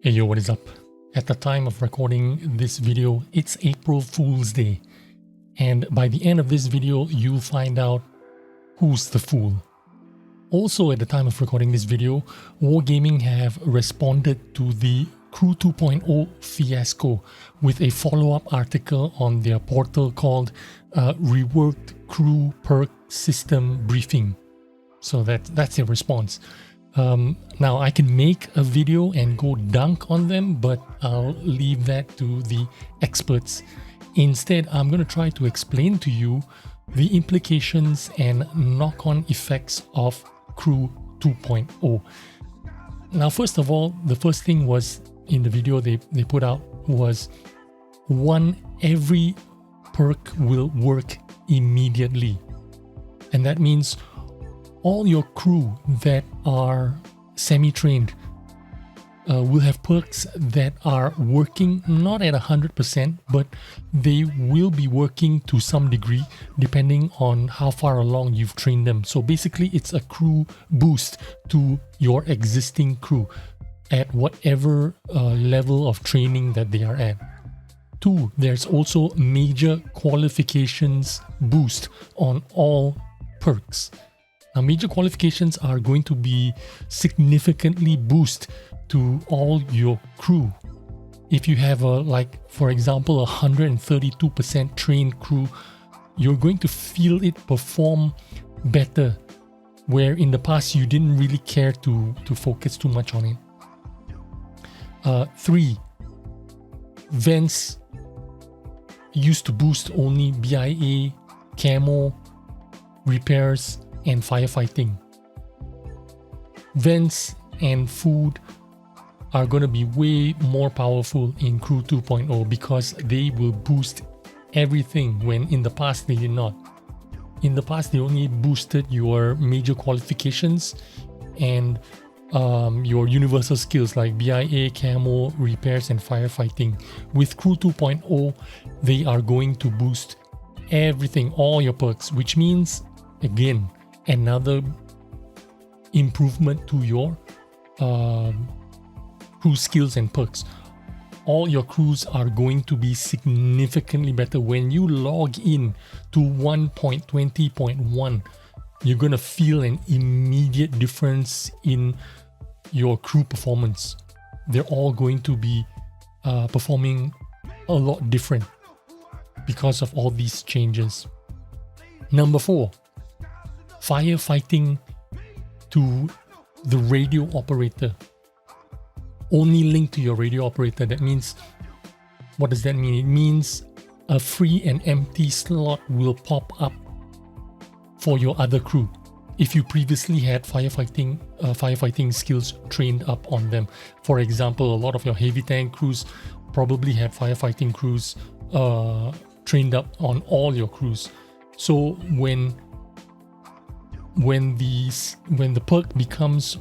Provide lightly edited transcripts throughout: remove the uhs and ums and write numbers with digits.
Hey yo, what is up? At the time of recording this video, it's April Fool's Day. And by the end of this video, you'll find out who's the fool. Also, at the time of recording this video, Wargaming have responded to the Crew 2.0 fiasco with a follow-up article on their portal called Reworked Crew Perk System Briefing. So that's their response. Now I can make a video and go dunk on them, but I'll leave that to the experts. Instead, I'm going to try to explain to you the implications and knock-on effects of Crew 2.0. Now, first of all, the first thing was in the video they put out was every perk will work immediately. And that means all your crew that are semi-trained will have perks that are working not at 100%, but they will be working to some degree depending on how far along you've trained them. So basically it's a crew boost to your existing crew at whatever level of training that they are at. 2, there's also major qualifications boost on all perks. Now, major qualifications are going to be significantly boost to all your crew. If you have for example, 132% trained crew, you're going to feel it perform better, where in the past you didn't really care to focus too much on it. 3, vents used to boost only BIA, camo, repairs, and firefighting. Vents and food are going to be way more powerful in Crew 2.0 because they will boost everything when in the past they did not. In the past they only boosted your major qualifications and your universal skills like BIA, camo, repairs, and firefighting. With Crew 2.0, they are going to boost everything, all your perks, which means, again, another improvement to your crew skills and perks. All your crews are going to be significantly better. When you log in to 1.20.1, you're going to feel an immediate difference in your crew performance. They're all going to be performing a lot different because of all these changes. Number 4, firefighting to the radio operator. Only linked to your radio operator. That means, what does that mean? It means a free and empty slot will pop up for your other crew if you previously had firefighting skills trained up on them. For example, a lot of your heavy tank crews probably had firefighting crews trained up on all your crews. So when the perk becomes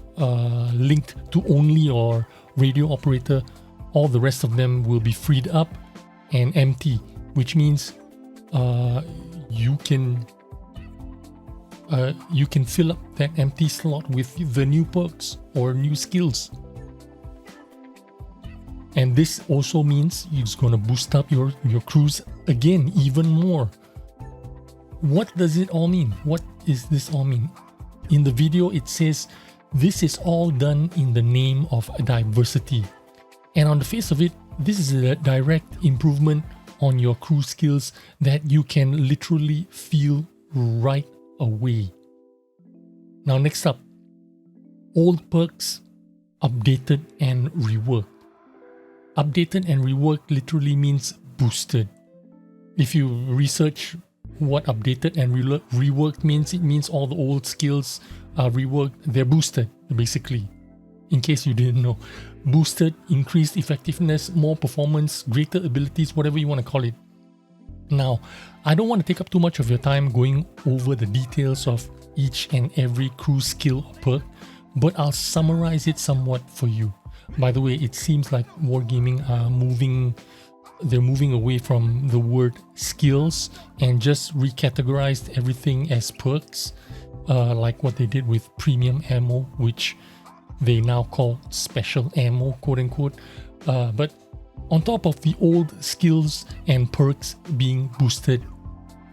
linked to only your radio operator, all the rest of them will be freed up and empty, which means you can fill up that empty slot with the new perks or new skills. And this also means it's going to boost up your crews again even more. What does it all mean? What is this all mean? In the video, it says this is all done in the name of diversity. And on the face of it, this is a direct improvement on your crew skills that you can literally feel right away. Now, next up, old perks updated and reworked. Updated and reworked literally means boosted. If you research what updated and reworked means, it means all the old skills are reworked. They're boosted, basically, in case you didn't know. Boosted, increased effectiveness, more performance, greater abilities, whatever you want to call it. Now, I don't want to take up too much of your time going over the details of each and every crew skill or perk, but I'll summarize it somewhat for you. By the way, it seems like Wargaming are moving away from the word skills and just recategorized everything as perks, like what they did with premium ammo, which they now call special ammo, quote unquote. But on top of the old skills and perks being boosted,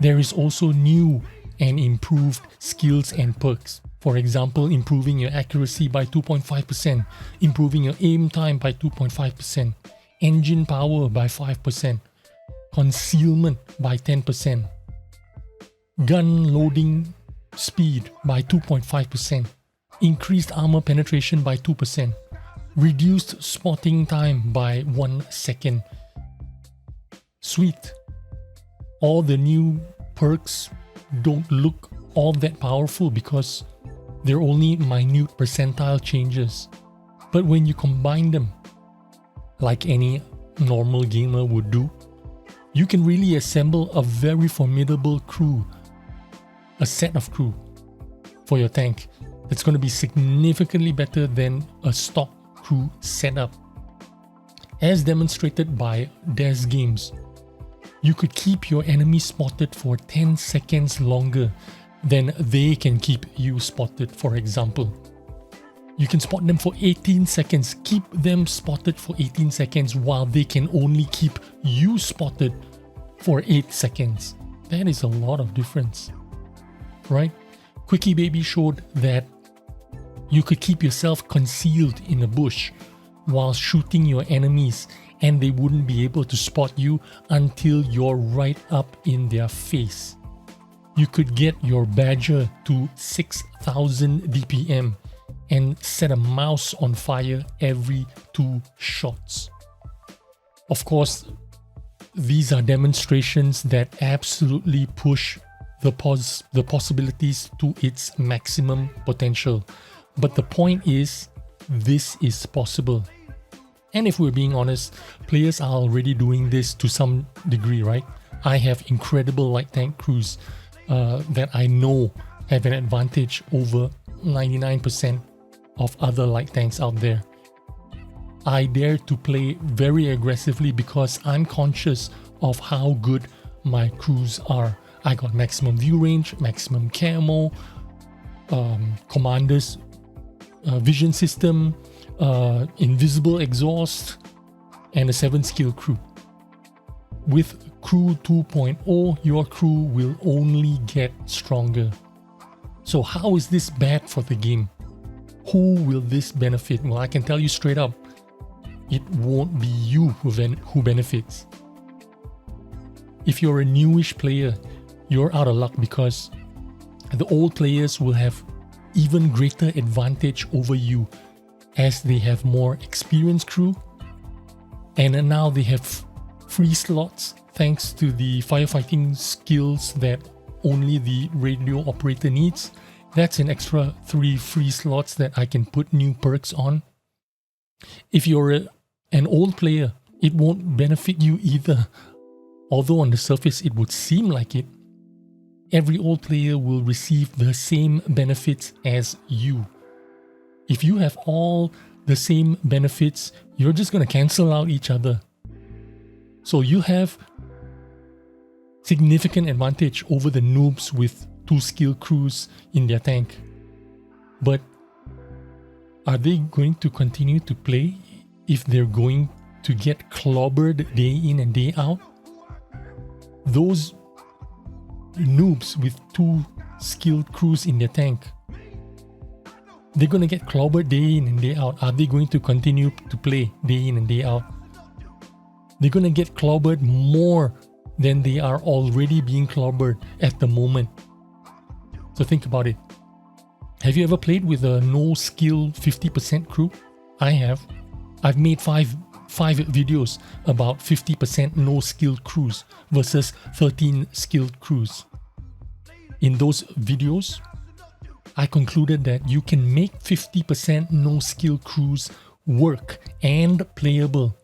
there is also new and improved skills and perks. For example, improving your accuracy by 2.5%, improving your aim time by 2.5%, engine power by 5%, concealment by 10%, gun loading speed by 2.5%, increased armor penetration by 2%, reduced spotting time by 1 second. Sweet. All the new perks don't look all that powerful because they're only minute percentile changes. But when you combine them, like any normal gamer would do, you can really assemble a very formidable crew, a set of crew for your tank that's going to be significantly better than a stock crew setup. As demonstrated by Des Games, you could keep your enemy spotted for 10 seconds longer than they can keep you spotted, for example. You can spot them for 18 seconds, keep them spotted for 18 seconds while they can only keep you spotted for 8 seconds. That is a lot of difference, right? Quickie Baby showed that you could keep yourself concealed in a bush while shooting your enemies and they wouldn't be able to spot you until you're right up in their face. You could get your Badger to 6,000 DPM and set a mouse on fire every 2 shots. Of course, these are demonstrations that absolutely push the possibilities to its maximum potential. But the point is, this is possible. And if we're being honest, players are already doing this to some degree, right? I have incredible light tank crews that I know have an advantage over 99% of other light tanks out there. I dare to play very aggressively because I'm conscious of how good my crews are. I got maximum view range, maximum camo, commander's vision system, invisible exhaust, and a 7 skill crew. With Crew 2.0, your crew will only get stronger. So how is this bad for the game? Who will this benefit? Well, I can tell you straight up, it won't be you who benefits. If you're a newish player, you're out of luck because the old players will have even greater advantage over you as they have more experienced crew, and now they have free slots thanks to the firefighting skills that only the radio operator needs. That's an extra 3 free slots that I can put new perks on. If you're an old player, it won't benefit you either. Although on the surface it would seem like it. Every old player will receive the same benefits as you. If you have all the same benefits, you're just going to cancel out each other. So you have significant advantage over the noobs with 2 skill crews in their tank. But are they going to continue to play if they're going to get clobbered day in and day out? Those noobs with 2 skilled crews in their tank, they're going to get clobbered day in and day out. Are they going to continue to play day in and day out? They're going to get clobbered more than they are already being clobbered at the moment. So think about it. Have you ever played with a no skill 50% crew? I have. I've made five videos about 50% no skilled crews versus 13 skilled crews. In those videos, I concluded that you can make 50% no skill crews work and playable.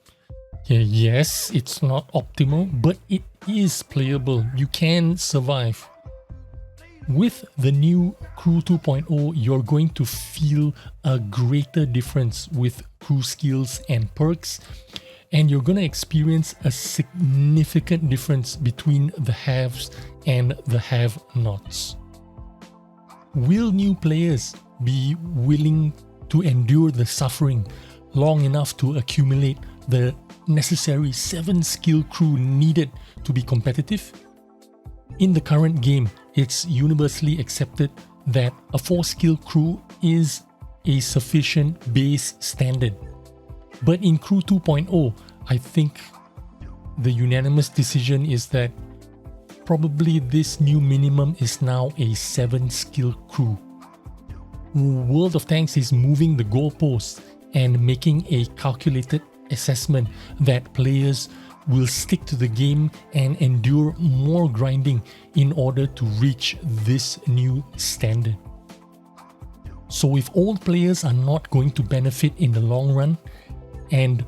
Yes, it's not optimal, but it is playable. You can survive. With the new Crew 2.0, you're going to feel a greater difference with crew skills and perks, and you're going to experience a significant difference between the haves and the have-nots. Will new players be willing to endure the suffering long enough to accumulate the necessary 7 skill crew needed to be competitive? In the current game, it's universally accepted that a 4 skill crew is a sufficient base standard. But in Crew 2.0, I think the unanimous decision is that probably this new minimum is now a 7 skill crew. World of Tanks is moving the goalposts and making a calculated assessment that players will stick to the game and endure more grinding in order to reach this new standard. So if old players are not going to benefit in the long run and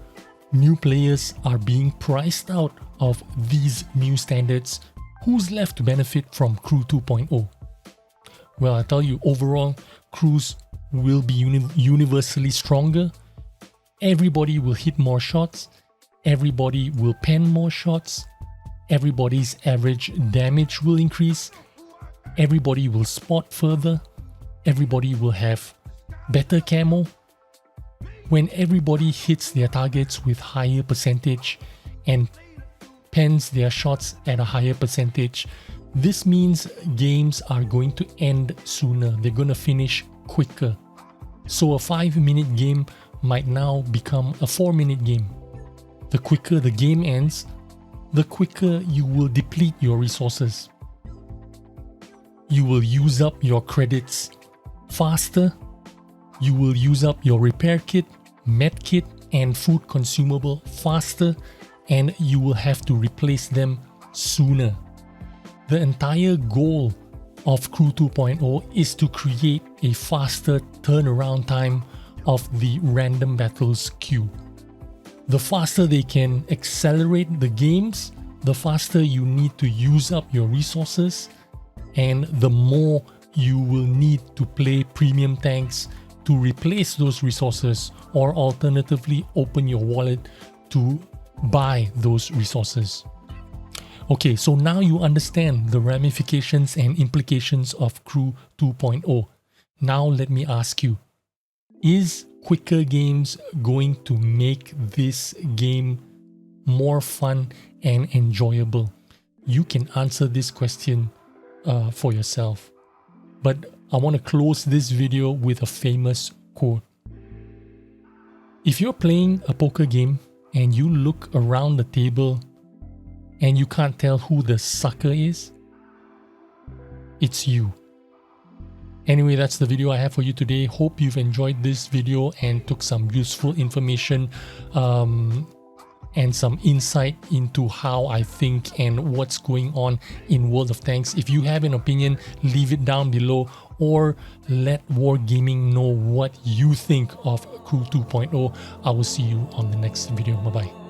new players are being priced out of these new standards, who's left to benefit from Crew 2.0? Well, I tell you, overall, crews will be universally stronger. Everybody will hit more shots. Everybody will pen more shots. Everybody's average damage will increase. Everybody will spot further. Everybody will have better camo. When everybody hits their targets with higher percentage and pens their shots at a higher percentage, this means games are going to end sooner. They're going to finish quicker. So a 5-minute game might now become a 4-minute game. The quicker the game ends, the quicker you will deplete your resources. You will use up your credits faster. You will use up your repair kit, med kit, and food consumable faster, and you will have to replace them sooner. The entire goal of Crew 2.0 is to create a faster turnaround time of the random battles queue. The faster they can accelerate the games, the faster you need to use up your resources, and the more you will need to play premium tanks to replace those resources, or alternatively open your wallet to buy those resources. Okay, so now you understand the ramifications and implications of Crew 2.0. Now let me ask you, is quicker games going to make this game more fun and enjoyable? You can answer this question for yourself. But I want to close this video with a famous quote. If you're playing a poker game and you look around the table and you can't tell who the sucker is, it's you. Anyway, that's the video I have for you today. Hope you've enjoyed this video and took some useful information and some insight into how I think and what's going on in World of Tanks. If you have an opinion, leave it down below or let Wargaming know what you think of Crew 2.0. I will see you on the next video. Bye-bye.